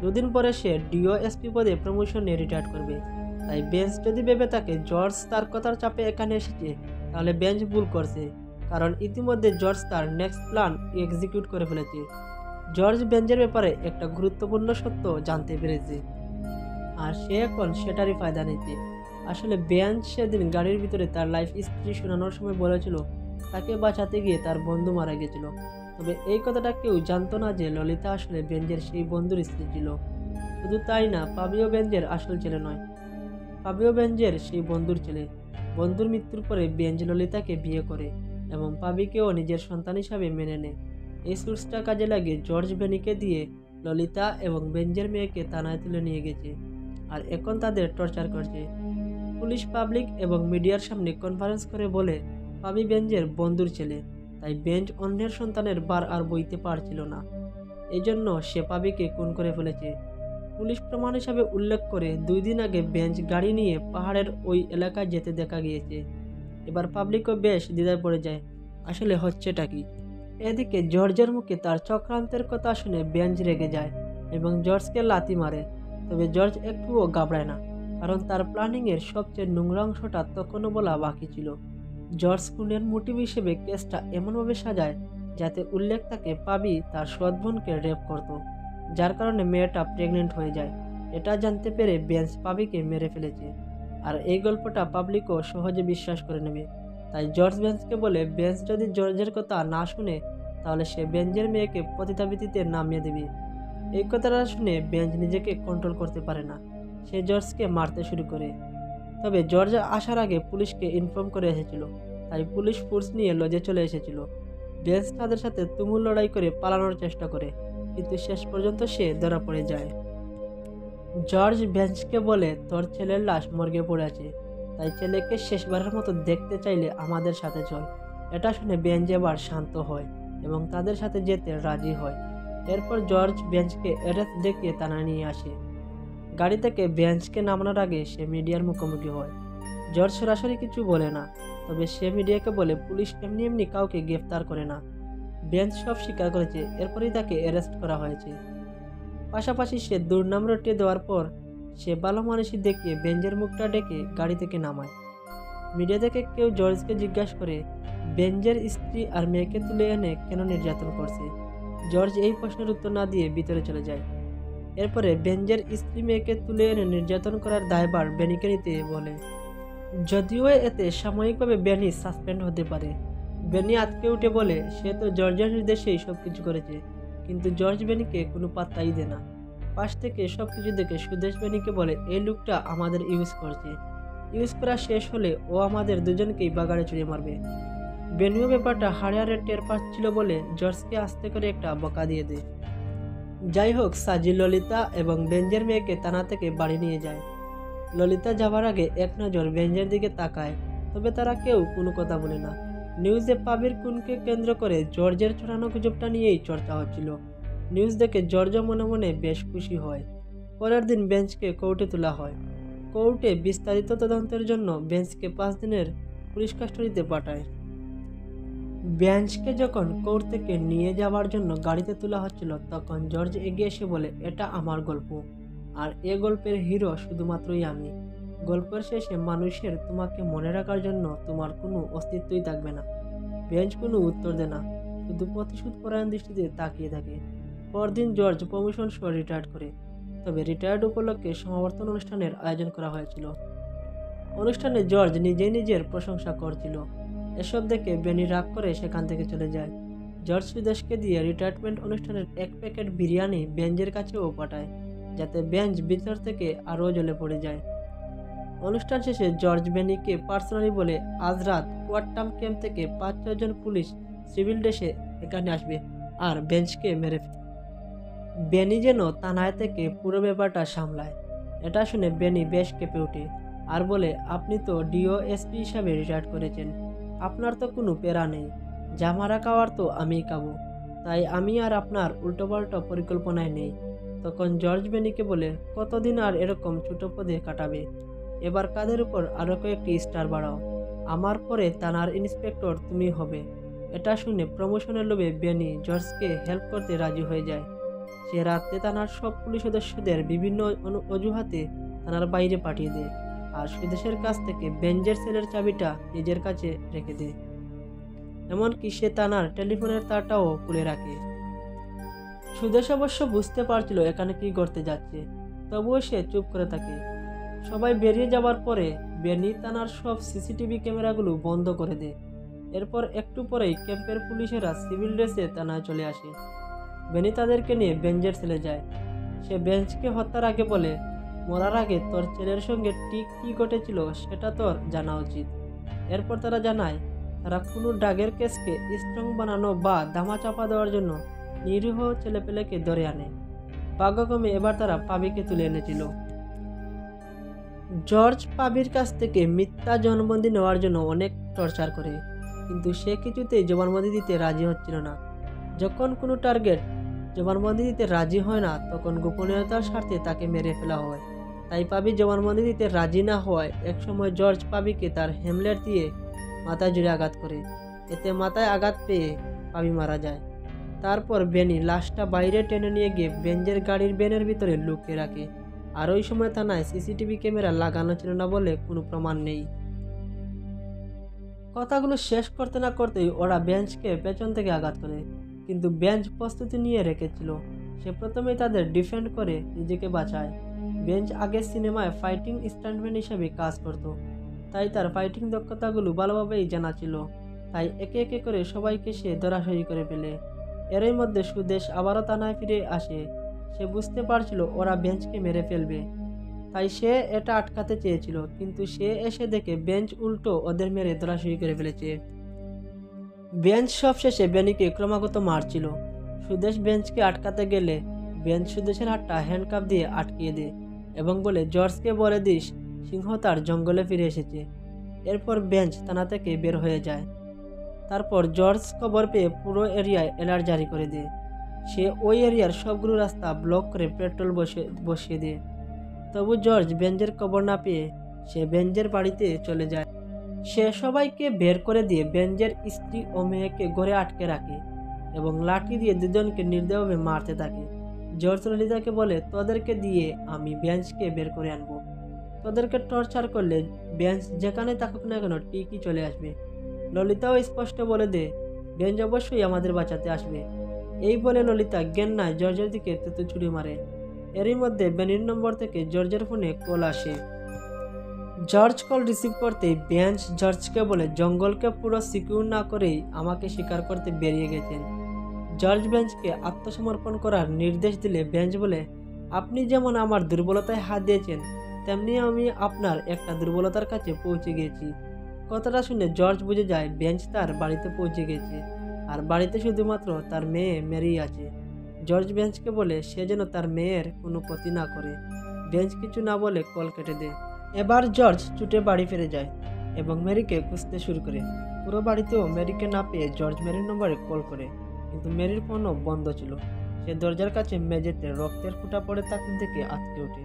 2 দিন পরে সে ডিওএসপি পদে প্রমোশন নিয়ে রিটায়ার করবে। তাই বেঞ্চ যদি ভেবে থাকে জর্জ তার কথার চাপে এখানে এসেছে, তাহলে বেঞ্চ ভুল করছে, কারণ ইতিমধ্যে জর্জ তার নেক্সট প্ল্যান এক্সিকিউট করে ফেলেছে। জর্জ বেঞ্চের ব্যাপারে একটা গুরুত্বপূর্ণ সত্য জানতে পেরেছে, আর সে এখন সেটারই ফায়দা নিচ্ছে। আসলে বেঞ্চ সেদিন গাড়ির ভিতরে তার লাইফ হিস্ট্রি শোনানোর সময় বলেছিল তাকে বাঁচাতে গিয়ে তার বন্ধু মারা গেছিল। তবে এই কথাটা কেউ জানতো না যে ললিতা আসলে বেঞ্জের সেই বন্ধুর স্ত্রী ছিল। শুধু তাই না, পাবিও বেঞ্জের আসল ছেলে নয়, পাবিও বেঞ্জের সেই বন্ধুর ছেলে। বন্ধুর মৃত্যুর পরে বেঞ্জ ললিতাকে বিয়ে করে এবং পাবিকেও নিজের সন্তান হিসাবে মেনে নেয়। এই সোর্সটা কাজে লাগে জর্জ বেনিকে দিয়ে ললিতা এবং বেঞ্জের মেয়েকে থানায় তুলে নিয়ে গেছে, আর এখন তাদের টর্চার করছে। পুলিশ, পাবলিক এবং মিডিয়ার সামনে কনফারেন্স করে বলে পাবি বেঞ্জের বন্ধুর ছেলে, তাই বেঞ্জ অন্যের সন্তানের ভার আর বইতে পারছিল না। এই জন্য সে পাবিকে খুন করে ফেলেছে। পুলিশ প্রমাণ হিসাবে উল্লেখ করে 2 দিন আগে বেঞ্জ গাড়ি নিয়ে পাহাড়ের ওই এলাকায় যেতে দেখা গিয়েছে। এবার পাবলিকও বেশ দ্বিধায় পড়ে যায়, আসলে হচ্ছেটা কি। এদিকে জর্জের মুখে তার চক্রান্তের কথা শুনে বেঞ্জ রেগে যায় এবং জর্জকে লাথি মারে। তবে জর্জ একটুও ঘাবড়ায় না, কারণ তার প্ল্যানিংয়ের সবচেয়ে নোংরা অংশটা তখনও বলা বাকি ছিল। জর্জ খুনের মোটিভ হিসেবে কেসটা এমনভাবে সাজায় যাতে উল্লেখ থাকে পাবি তার সৎ বোনকে রেপ করত, যার কারণে মেয়েটা প্রেগনেন্ট হয়ে যায়। এটা জানতে পেরে বেঞ্জ পাবিকে মেরে ফেলেছে, আর এই গল্পটা পাবলিকও সহজে বিশ্বাস করে নেবে। তাই জর্জ বেঞ্জকে বলে বেঞ্জ যদি জর্জের কথা না শুনে তাহলে সে বেঞ্জের মেয়েকে পতিতাবৃত্তিতে নামিয়ে দেবে। এই কথাটা শুনে বেঞ্জ নিজেকে কন্ট্রোল করতে পারে না, সে জর্জকে মারতে শুরু করে। তবে জর্জ আসার আগে পুলিশকে ইনফর্ম করে এসেছিল, তাই পুলিশ ফোর্স নিয়ে লজে চলে এসেছিল। বেঞ্জ তাদের সাথে তুমুল লড়াই করে পালানোর চেষ্টা করে, কিন্তু শেষ পর্যন্ত সে ধরা পড়ে যায়। জর্জ বেঞ্জকে বলে, তোর ছেলের লাশ মর্গে পড়ে আছে, তাই ছেলেকে শেষবারের মতো দেখতে চাইলে আমাদের সাথে চল। এটা শুনে বেঞ্জ এবার শান্ত হয় এবং তাদের সাথে যেতে রাজি হয়। এরপর জর্জ বেঞ্জকে অ্যারেস্ট দেখিয়ে থানায় নিয়ে আসে। গাড়ি থেকে বেঞ্জকে নামানোর আগে সে মিডিয়ার মুখোমুখি হয়। জর্জ সরাসরি কিছু বলে না, তবে সে মিডিয়াকে বলে পুলিশ এমনি এমনি কাউকে গ্রেফতার করে না। বেঞ্জ সব স্বীকার করেছে, এরপরই তাকে অ্যারেস্ট করা হয়েছে। পাশাপাশি সে দুর্নাম রটিয়ে দেওয়ার পর সে ভালো মানুষই দেখিয়ে বেঞ্জের মুখটা ডেকে গাড়ি থেকে নামায়। মিডিয়া থেকে কেউ জর্জকে জিজ্ঞাসা করে বেঞ্জের স্ত্রী আর মেয়েকে তুলে এনে কেন নির্যাতন করছে। জর্জ এই প্রশ্নের উত্তর না দিয়ে ভিতরে চলে যায়। এরপরে বেঞ্জের স্ত্রী মেয়েকে তুলে এনে নির্যাতন করার দায়ভার বেনিকে নিতে বলে। যদিও এতে সাময়িকভাবে বেনি সাসপেন্ড হতে পারে। বেনি আটকে উঠে বলে সে তো জর্জের নির্দেশেই সবকিছু করেছে, কিন্তু জর্জ বেনিকে কোনো পাত্তাই দেয় না। পাশ থেকে সবকিছু দেখে সুদেশ বেনিকে বলে এই লোকটা আমাদের ইউজ করছে, ইউজ করা শেষ হলে ও আমাদের দুজনকেই বাগাড়ে চড়িয়ে মারবে। বেনিও ব্যাপারটা হাড়ে হাড়ে টের পাচ্ছিল বলে জর্জকে আস্তে করে একটা বকা দিয়ে দেয়। যাই হোক, সাজি ললিতা এবং বেঞ্জের মেয়েকে থানা থেকে বাড়ি নিয়ে যায়। ললিতা যাবার আগে এক নজর বেঞ্জের দিকে তাকায়, তবে তারা কেউ কোনো কথা বলে না। নিউজে পাবির খুনকে কেন্দ্র করে জর্জের ছড়ানো গুজবটা নিয়েই চর্চা হচ্ছিল। নিউজ দেখে জর্জ মনে মনে বেশ খুশি হয়। পরের দিন বেঞ্জকে কোর্টে তোলা হয়। কোর্টে বিস্তারিত তদন্তের জন্য বেঞ্জকে 5 দিনের পুলিশ কাস্টডিতে পাঠায়। বেঞ্জকে যখন কোর্ট থেকে নিয়ে যাওয়ার জন্য গাড়িতে তোলা হচ্ছিল, তখন জর্জ এগিয়ে এসে বলে এটা আমার গল্প, আর এ গল্পের হিরো শুধুমাত্রই আমি। গল্পের শেষে মানুষের তোমাকে মনে রাখার জন্য তোমার কোনো অস্তিত্বই থাকবে না। বেঞ্জ কোনো উত্তর দেয় না, শুধু প্রতিশোধ পরায়ণ দৃষ্টিতে তাকিয়ে থাকে। পরদিন জর্জ প্রমোশন সহ রিটায়ার্ড করে, তবে রিটায়ার্ড উপলক্ষে সমাবর্তন অনুষ্ঠানের আয়োজন করা হয়েছিল। অনুষ্ঠানে জর্জ নিজেই নিজের প্রশংসা করছিল। এসব দেখে বেনি রাগ করে সেখান থেকে চলে যায়। জর্জ সুদেশকে দিয়ে রিটায়ারমেন্ট অনুষ্ঠানের 1 প্যাকেট বিরিয়ানি বেঞ্জের কাছেও পাঠায়, যাতে বেঞ্জ ভিতর থেকে আরও জ্বলে পড়ে যায়। অনুষ্ঠান শেষে জর্জ বেনিকে পার্সোনালি বলে আজ রাত কোয়াট্টাম ক্যাম্প থেকে 5-6 জন পুলিশ সিভিল ড্রেসে এখানে আসবে আর বেঞ্জকে মেরে ফেলবে। বেনি যেন থানায় থেকে পুরো ব্যাপারটা সামলায়। এটা শুনে বেনি বেশ কেঁপে ওঠে আর বলে আপনি তো ডিওএসপি হিসাবে রিটায়ার করেছেন, আপনার তো কোনো প্যারা নেই, জামারা খাওয়ার তো আমিই খাবো, তাই আমি আর আপনার উল্টোপাল্টা পরিকল্পনায় নেই। তখন জর্জ বেনিকে বলে কতদিন আর এরকম ছোট পদে কাটাবে, এবার কাদের উপর আরও কয়েকটি স্টার বাড়াও, আমার পরে থানার ইন্সপেক্টর তুমি হবে। এটা শুনে প্রমোশনের লোভে বেনি জর্জকে হেল্প করতে রাজি হয়ে যায়। সে রাতে থানার সব পুলিশ সদস্যদের বিভিন্ন অজুহাতে থানার বাইরে পাঠিয়ে দেয় আর সুদেশের কাছ থেকে বেঞ্জের সেলের চাবিটা নিজের কাছে রেখে দেয়। এমনকি সে থানার টেলিফোনের তারটাও খুলে রাখে। সুদেশ অবশ্য বুঝতে পারছিল এখানে কি করতে যাচ্ছে, তবুও সে চুপ করে থাকে। সবাই বেরিয়ে যাবার পরে বেনি থানার সব সিসিটিভি ক্যামেরাগুলো বন্ধ করে দেয়। এরপর একটু পরেই ক্যাম্পের পুলিশেরা সিভিল ড্রেসে থানায় চলে আসে। বেনি তাদেরকে নিয়ে বেঞ্জের সেলে যায়। সে বেঞ্জকে হত্যার আগে বলে মরার আগে তোর ছেলের সঙ্গে ঠিক কী ঘটেছিল সেটা তোর জানা উচিত। এরপর তারা জানায় তারা কোনো ড্রাগের কেসকে স্ট্রং বানানো বা ধামা চাপা দেওয়ার জন্য নিরীহ ছেলেপেলেকে ধরে আনে। ভাগ্যক্রমে এবার তারা পাবিকে তুলে এনেছিল। জর্জ পাবির কাছ থেকে মিথ্যা জনবন্দি নেওয়ার জন্য অনেক টর্চার করে, কিন্তু সে কিছুতেই জবানবন্দি দিতে রাজি হচ্ছিল না। যখন কোনো টার্গেট জবানবন্দি দিতে রাজি হয় না, তখন গোপনীয়তার স্বার্থে তাকে মেরে ফেলা হয়। তাই পাবি জবানবন্দি দিতে রাজি না হওয়ায় একসময় জর্জ পাবিকে তার হ্যামলেট দিয়ে মাথায় জুড়ে আঘাত করে। এতে মাথায় আঘাত পেয়ে পাবি মারা যায়। তারপর বেনি লাশটা বাইরে টেনে নিয়ে গিয়ে বেঞ্জের গাড়ির ভ্যানের ভিতরে লুকিয়ে রাখে। আর ওই সময় থানায় সিসিটিভি ক্যামেরা লাগানো ছিল না বলে কোনো প্রমাণ নেই। কথাগুলো শেষ করতে না করতেই ওরা বেঞ্চকে পেছন থেকে আঘাত করে, কিন্তু বেঞ্চ প্রস্তুতি নিয়ে রেখেছিল। সে প্রথমেই তাদের ডিফেন্ড করে নিজেকে বাঁচায়। বেঞ্চ আগের সিনেমায় ফাইটিং স্টান্টম্যান হিসেবে কাজ করত, তাই তার ফাইটিং দক্ষতাগুলো ভালোভাবেই জানা ছিল। তাই একে একে করে সবাইকে সে ধরাশয়ী করে ফেলে। এরই মধ্যে সুদেশ আবারও থানায় ফিরে আসে। সে বুঝতে পারছিল ওরা বেঞ্চকে মেরে ফেলবে, তাই সে এটা আটকাতে চেয়েছিল, কিন্তু সে এসে দেখে বেঞ্চ উল্টো ওদের মেরে ধরাশয়ী করে ফেলেছে। বেঞ্চ সবশেষে বেনিকে ক্রমাগত মারছিল। সুদেশ বেঞ্চকে আটকাতে গেলে বেঞ্চ সুদেশের হাতটা হ্যান্ডকাপ দিয়ে আটকিয়ে দেয় এবং বলে, জর্জকে বলে দিস সিংহ তার জঙ্গলে ফিরে এসেছে। এরপর বেঞ্চ থানা থেকে বের হয়ে যায়। তারপর জর্জ খবর পেয়ে পুরো এরিয়ায় অ্যালার্ট জারি করে দেয়। সে ওই এরিয়ার সবগুলো রাস্তা ব্লক করে পেট্রোল বসিয়ে দেয়। তবু জর্জ বেঞ্জের খবর না পেয়ে সে বেঞ্জের বাড়িতে চলে যায়। সে সবাইকে বের করে দিয়ে বেঞ্জের স্ত্রী ও মেয়েকে ঘরে আটকে রাখে এবং লাঠি দিয়ে দুজনকে নির্দয়ভাবে মারতে থাকে। জর্জ ললিতাকে বলে, তোদেরকে দিয়ে আমি বেঞ্চকে বের করে আনবো। তোদেরকে টর্চার করলে বেঞ্চ যেখানে থাকুক না কেন ঠিকই চলে আসবে। ললিতাও স্পষ্ট বলে দেয়, বেঞ্চ অবশ্যই আমাদের বাঁচাতে আসবে। এই বলে ললিতা জ্ঞানায় জর্জের দিকে তুতু ছুরি মারে। এরই মধ্যে বেনির নম্বর থেকে জর্জের ফোনে কল আসে। জর্জ কল রিসিভ করতেই বেঞ্চ জর্জকে বলে, জঙ্গলকে পুরো সিকিউর না করেই আমাকে শিকার করতে বেরিয়ে গেছেন। জর্জ বেঞ্চকে আত্মসমর্পণ করার নির্দেশ দিলে বেঞ্চ বলে, আপনি যেমন আমার দুর্বলতায় হাত দিয়েছেন, তেমনি আমি আপনার একটা দুর্বলতার কাছে পৌঁছে গিয়েছি। কথাটা শুনে জর্জ বুঝে যায় বেঞ্চ তার বাড়িতে পৌঁছে গেছে, আর বাড়িতে শুধুমাত্র তার মেয়ে মেরি আছে। জর্জ বেঞ্চকে বলে সে যেন তার মেয়ের কোনো ক্ষতি না করে। বেঞ্চ কিছু না বলে কল কেটে দেয়। এবার জর্জ ছুটে বাড়ি ফিরে যায় এবং মেরিকে খুঁজতে শুরু করে। পুরো বাড়িতেও মেরিকে না পেয়ে জর্জ মেরির নম্বরে কল করে, কিন্তু মেরির ফোনও বন্ধ ছিল। সে দরজার কাছে মেঝেতে রক্তের ফুটা পড়ে থাকতে দেখে আটকে ওঠে।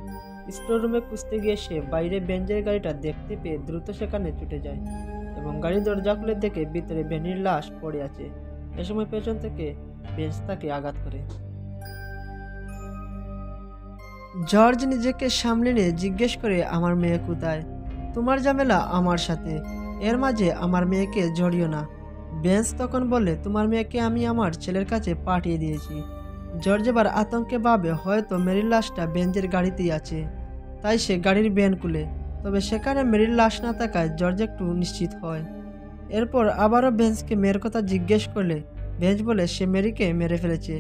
স্টোর রুমে খুঁজতে গিয়ে সে বাইরে বেঞ্জের গাড়িটা দেখতে পেয়ে দ্রুত সেখানে ছুটে যায় এবং গাড়ির দরজা খুলে দেখে ভিতরে বেনির লাশ পড়ে আছে। এ সময় পেছন থেকে বেঞ্চ তাকে আঘাত করে। জর্জ নিজেকে সামলে নিয়ে জিজ্ঞেস করে, আমার মেয়ে কোথায়? তোমার ঝামেলা আমার সাথে, এর মাঝে আমার মেয়েকে জড়িও না। বেঞ্চ তখন বলে, তোমার মেয়েকে আমি আমার ছেলের কাছে পাঠিয়ে দিয়েছি। জর্জ এবার আতঙ্কে ভাবে হয়তো মেরির লাশটা বেঞ্চের গাড়িতেই আছে, তাই সে গাড়ির ভ্যান খুলে। তবে সেখানে মেরির লাশ না থাকায় জর্জ একটু নিশ্চিত হয়। এরপর আবারও বেঞ্চকে মেয়ের কথা জিজ্ঞেস করলে বেঞ্চ বলে সে মেরিকে মেরে ফেলেছে।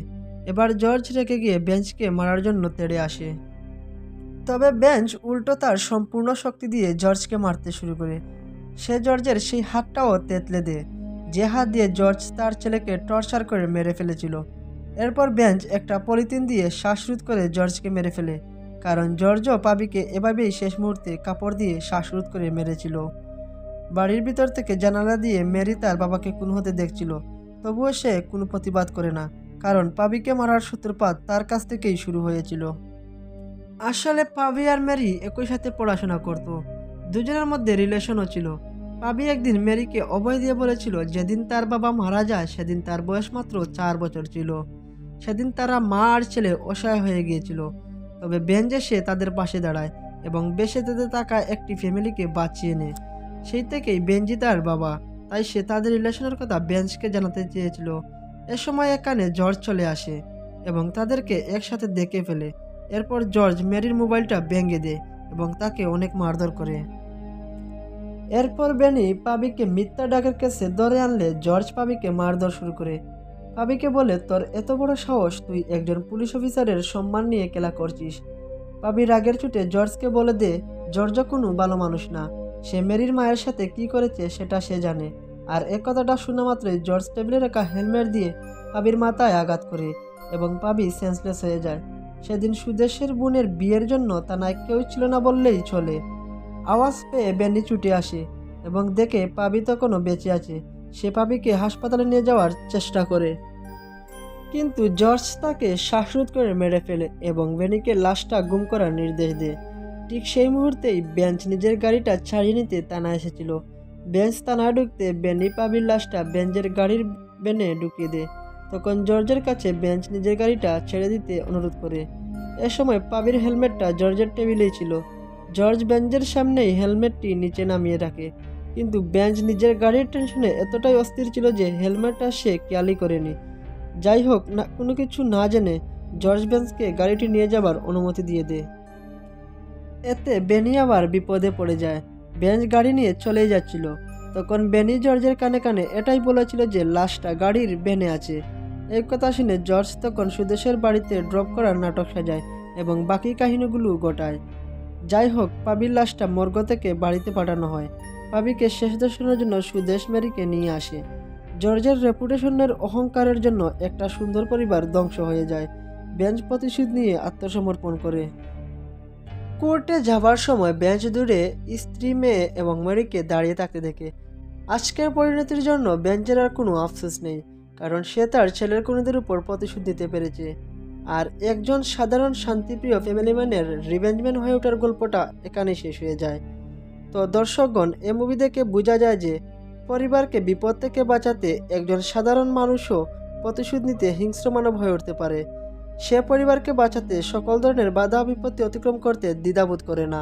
এবার জর্জ রেখে গিয়ে বেঞ্চকে মারার জন্য তেড়ে আসে। তবে বেঞ্চ উল্টো তার সম্পূর্ণ শক্তি দিয়ে জর্জকে মারতে শুরু করে। সে জর্জের সেই হাতটাও তেতলে দেয়, যে হাত দিয়ে জর্জ তার ছেলেকে টর্চার করে মেরে ফেলেছিল। এরপর বেঞ্চ একটা পলিথিন দিয়ে শ্বাসরোধ করে জর্জকে মেরে ফেলে, কারণ জর্জও পাবিকে এভাবেই শেষ মুহূর্তে কাপড় দিয়ে শ্বাসরোধ করে মেরেছিল। বাড়ির ভিতর থেকে জানালা দিয়ে মেরি তার বাবাকে খুন হতে দেখছিল, তবুও সে কোনো প্রতিবাদ করে না, কারণ পাবিকে মারার সূত্রপাত তার কাছ থেকেই শুরু হয়েছিল। আসলে পাবি আর মেরি একই সাথে পড়াশোনা করত, দুজনের মধ্যে রিলেশনও ছিল। পাবি একদিন মেরিকে অভয় দিয়ে বলেছিল যেদিন তার বাবা মারা যায় সেদিন তার বয়স মাত্র 4 বছর ছিল। সেদিন তারা মা আর ছেলে অসহায় হয়ে গিয়েছিল। তবে বেঞ্চ এসে তাদের পাশে দাঁড়ায় এবং বেঁচে যেতে থাকা একটি ফ্যামিলিকে বাঁচিয়ে নেয়। সেই থেকেই বেঞ্জি তার বাবা, তাই সে তাদের রিলেশনের কথা বেঞ্চকে জানাতে চেয়েছিল। এ সময় এখানে জর্জ চলে আসে এবং তাদেরকে একসাথে দেখে ফেলে। এরপর জর্জ মেরির মোবাইলটা ভেঙে দেয় এবং তাকে অনেক মারধর করে। এরপর বেনি পাবিকে মিথ্যা ডাকের কেসে ধরে আনলে জর্জ পাবিকে মারধর শুরু করে। পাবিকে বলে, তোর এত বড় সাহস, তুই একজন পুলিশ অফিসারের সম্মান নিয়ে খেলা করছিস। পাবি রাগের চোটে জর্জকে বলে দে জর্জ কোনো ভালো মানুষ না, সে মেরির মায়ের সাথে কি করেছে সেটা সে জানে। আর এ কথাটা শোনা মাত্রই জর্জ টেবিলে রাখা হেলমেট দিয়ে পাবির মাথায় আঘাত করে এবং পাবি সেন্সলেস হয়ে যায়। সেদিন সুদেশের বোনের বিয়ের জন্য থানায় কেউ ছিল না বললেই চলে। আওয়াজ পেয়ে বেনি ছুটে আসে এবং দেখে পাবি তখনও বেঁচে আছে। সে পাবিকে হাসপাতালে নিয়ে যাওয়ার চেষ্টা করে, কিন্তু জর্জ তাকে শ্বাসরোধ করে মেরে ফেলে এবং বেনিকে লাশটা গুম করার নির্দেশ দেয়। ঠিক সেই মুহূর্তেই বেঞ্চ নিজের গাড়িটা ছাড়িয়ে নিতে থানায় এসেছিল। বেঞ্চ থানায় ঢুকতে বেনি পাবির লাশটা বেঞ্চের গাড়ির বেনে ঢুকিয়ে দেয়। তখন জর্জের কাছে বেঞ্চ নিজের গাড়িটা ছেড়ে দিতে অনুরোধ করে। এ সময় পাবির হেলমেটটা জর্জের টেবিলেই ছিল। জর্জ বেঞ্চের সামনেই হেলমেটটি নিচে নামিয়ে রাখে, কিন্তু বেঞ্চ নিজের গাড়ির টেনশনে এতটাই অস্থির ছিল যে হেলমেটটা সে খেয়ালই করেনি। যাই হোক, না কোনো কিছু না জেনে জর্জ বেঞ্চকে গাড়িটি নিয়ে যাবার অনুমতি দিয়ে দেয়। এতে বেনি আবার বিপদে পড়ে যায়। বেঞ্চ গাড়ি নিয়ে চলেই যাচ্ছিল, তখন বেনি জর্জের কানে কানে এটাই বলেছিল যে লাশটা গাড়ির বেনে আছে। এই কথা শুনে জর্জ তখন সুদেশের বাড়িতে ড্রপ করার নাটক সাজায় এবং বাকি কাহিনীগুলো ঘটায়। যাই হোক, পাবির লাশটা মর্গ থেকে বাড়িতে পাঠানো হয়। পাবিকে শেষ দর্শনের জন্য সুদেশ মেরিকে নিয়ে আসে। জর্জের রেপুটেশনের অহংকারের জন্য একটা সুন্দর পরিবার ধ্বংস হয়ে যায়। বেঞ্চ প্রতিশোধ নিয়ে আত্মসমর্পণ করে। কোর্টে যাবার সময় বেঞ্চ দূরে স্ত্রী, মেয়ে এবং মেরিকে দাঁড়িয়ে থাকতে দেখে। আজকের পরিণতির জন্য বেঞ্চের আর কোনো আফসোস নেই, কারণ সে তার ছেলের খুনিদের উপর প্রতিশোধ দিতে পেরেছে। আর একজন সাধারণ শান্তিপ্রিয় ফ্যামিলি ম্যানের রিভেঞ্জম্যান হয়ে ওঠার গল্পটা এখানেই শেষ হয়ে যায়। তো দর্শকগণ, এ মুভি দেখে বোঝা যায় যে পরিবারকে বিপদ থেকে বাঁচাতে একজন সাধারণ মানুষও প্রতিশোধ নিতে হিংস্র মানব হয়ে উঠতে পারে। সে পরিবারকে বাঁচাতে সকল ধরনের বাধা বিপত্তি অতিক্রম করতে দ্বিধাবোধ করে না।